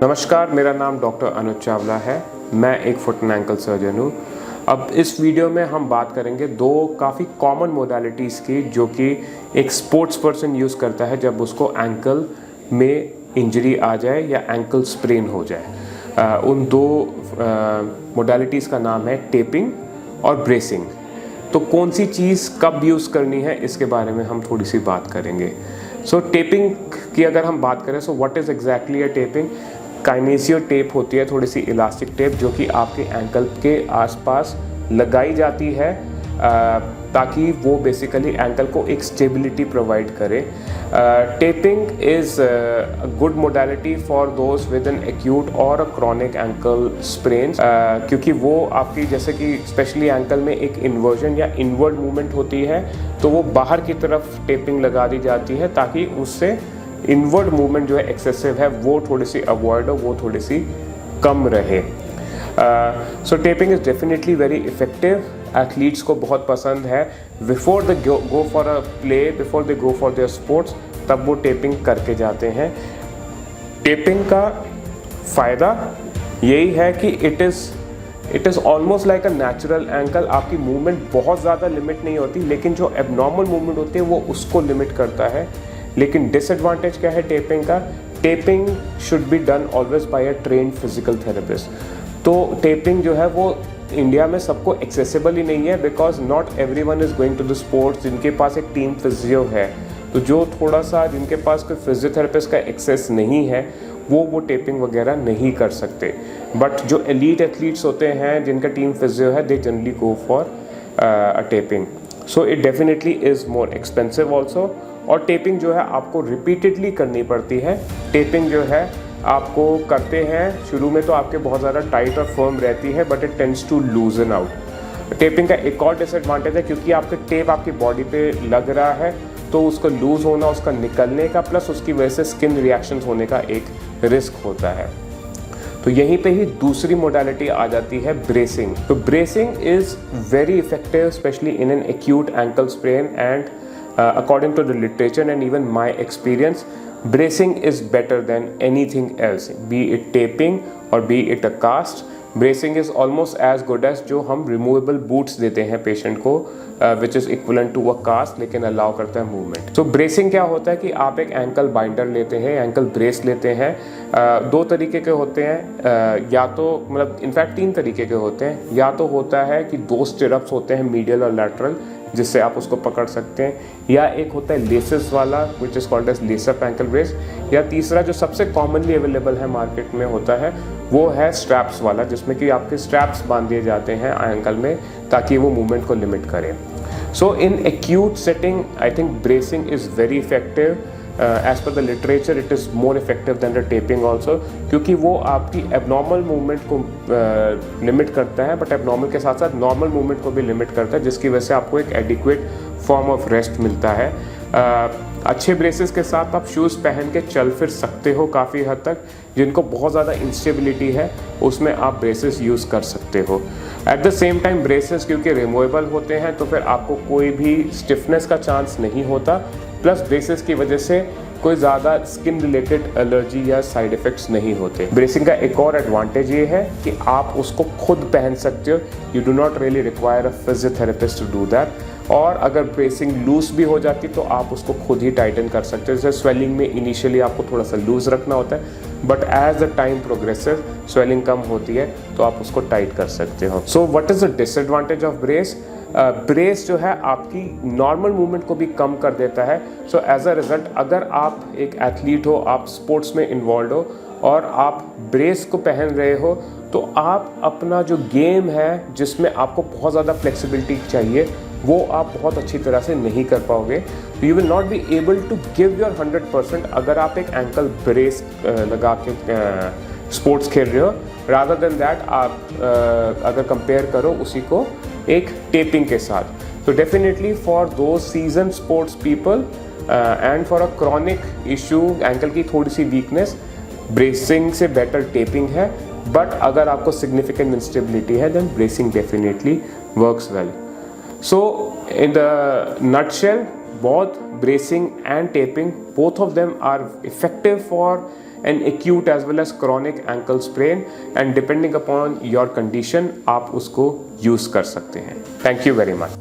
नमस्कार, मेरा नाम डॉक्टर अनुज चावला है। मैं एक फुट एंड एंकल सर्जन हूँ। अब इस वीडियो में हम बात करेंगे दो काफ़ी कॉमन मोडालिटीज़ की जो कि एक स्पोर्ट्स पर्सन यूज़ करता है जब उसको एंकल में इंजरी आ जाए या एंकल स्प्रेन हो जाए। उन दो मोडालिटीज़ का नाम है टेपिंग और ब्रेसिंग। तो कौन सी चीज़ कब यूज़ करनी है इसके बारे में हम थोड़ी सी बात करेंगे। सो टेपिंग की अगर हम बात करें, so what is exactly a taping. Kinesio tape होती है, थोड़ी सी इलास्टिक टेप जो कि आपके एंकल के आसपास लगाई जाती है ताकि वो बेसिकली एंकल को एक स्टेबिलिटी प्रोवाइड करे। Taping is a good modality for those with an acute or a chronic ankle sprain, क्योंकि वो आपकी जैसे कि स्पेशली एंकल में एक इन्वर्जन या इनवर्ड मूवमेंट होती है, तो वो बाहर की तरफ टेपिंग लगा दी जाती है ताकि उससे इनवर्ड मूवमेंट जो है एक्सेसिव है वो थोड़ी सी अवॉइड हो, वो थोड़ी सी कम रहे। So taping is definitely very effective. Athletes को बहुत पसंद है। Before they go for a play, before they go for their sports, तब वो टेपिंग करके जाते हैं। टेपिंग का फ़ायदा यही है कि it is almost like a natural ankle. आपकी मूवमेंट बहुत ज़्यादा लिमिट नहीं होती, लेकिन जो एबनॉर्मल मूवमेंट होती है वो उसको लिमिट करता है। लेकिन डिसएडवांटेज क्या है टेपिंग का? Taping should be done always by a trained physical therapist. तो टेपिंग जो है वो इंडिया में सबको एक्सेसिबल ही नहीं है, because not everyone is going to the sports. जिनके पास एक टीम फिजियो है, तो जो थोड़ा सा जिनके पास कोई फिजियोथेरेपिस्ट का एक्सेस नहीं है, वो टेपिंग वगैरह नहीं कर सकते। बट जो एलीट एथलीट्स होते हैं जिनका टीम फिजियो है, they generally go for a taping. So it definitely is more expensive also. और टेपिंग जो है आपको रिपीटेडली करनी पड़ती है। टेपिंग जो है आपको करते हैं शुरू में तो आपके बहुत ज़्यादा टाइट और फर्म रहती है, but it tends to loosen out. Taping का एक और डिसएडवांटेज है, क्योंकि आपके टेप आपकी बॉडी पे लग रहा है, तो उसका लूज होना, उसका निकलने का, प्लस उसकी वजह से स्किन रिएक्शंस होने का एक रिस्क होता है। तो यहीं पे ही दूसरी मोडालिटी आ जाती है ब्रेसिंग। तो bracing is very effective specially in an acute ankle sprain and according to the literature and even my experience, bracing is better than anything else, be it taping or be it a cast. Bracing is almost as good as जो हम removable boots देते हैं patient को, which is equivalent to a cast, लेकिन allow करता है movement. तो bracing क्या होता है कि आप एक एंकल बाइंडर लेते हैं, एंकल ब्रेस लेते हैं। दो तरीके के होते हैं, या तो मतलब इनफैक्ट तीन तरीके के होते हैं। या तो होता है कि दो स्टिरप्स होते हैं, मीडियल और लैटरल, जिससे आप उसको पकड़ सकते हैं। या एक होता है लेसेस वाला, which is called as lace up ankle brace. या तीसरा जो सबसे कॉमनली अवेलेबल है मार्केट में होता है, वो है स्ट्रैप्स वाला, जिसमें कि आपके स्ट्रैप्स बांध दिए जाते हैं एंकल में ताकि वो मूवमेंट को लिमिट करें। So in acute setting I think bracing is very effective. As per the literature it is more effective than the taping also, क्योंकि वो आपकी एबनॉर्मल मूवमेंट को लिमिट करता है, बट एबनॉर्मल के साथ साथ नॉर्मल मूवमेंट को भी लिमिट करता है, जिसकी वजह से आपको एक एडिक्वेट फॉर्म ऑफ रेस्ट मिलता है। अच्छे ब्रेसेस के साथ आप शूज़ पहन के चल फिर सकते हो काफ़ी हद तक। जिनको बहुत ज़्यादा इंस्टेबिलिटी है उसमें आप ब्रेसेस यूज़ कर सकते हो। At the same time braces क्योंकि रिमूवेबल होते हैं, तो फिर आपको कोई भी स्टिफनेस का चांस नहीं होता, प्लस ब्रेसेस की वजह से कोई ज़्यादा स्किन रिलेटेड एलर्जी या साइड इफ़ेक्ट्स नहीं होते। ब्रेसिंग का एक और एडवांटेज ये है कि आप उसको खुद पहन सकते हो। You do not really require a physiotherapist to do that. और अगर ब्रेसिंग लूज भी हो जाती तो आप उसको खुद ही टाइटन कर सकते हो। जैसे स्वेलिंग में इनिशियली आपको थोड़ा सा लूज रखना होता है, but as the time progresses swelling कम होती है तो आप उसको टाइट कर सकते हो। So what is the disadvantage of brace? Brace जो है आपकी नॉर्मल मूवमेंट को भी कम कर देता है। सो एज अ रिजल्ट अगर आप एक एथलीट हो, आप स्पोर्ट्स में इन्वॉल्व हो और आप ब्रेस को पहन रहे हो, तो आप अपना जो गेम है जिसमें आपको बहुत ज़्यादा फ्लेक्सिबिलिटी चाहिए, वो आप बहुत अच्छी तरह से नहीं कर पाओगे। You will not be able to give your 100% अगर आप एक एंकल ब्रेस लगा के स्पोर्ट्स खेल रहे हो। रादर देन दैट आप अगर कंपेयर करो उसी को एक टेपिंग के साथ, तो definitely for those season sports people and for a chronic issue, ankle की थोड़ी सी वीकनेस, ब्रेसिंग से बेटर टेपिंग है। बट अगर आपको सिग्निफिकेंट इंस्टेबिलिटी है, then bracing definitely works well. So in the nutshell, both bracing and taping, both of them are effective for an acute as well as chronic ankle sprain, and depending upon your condition आप उसको use कर सकते हैं। Thank you very much.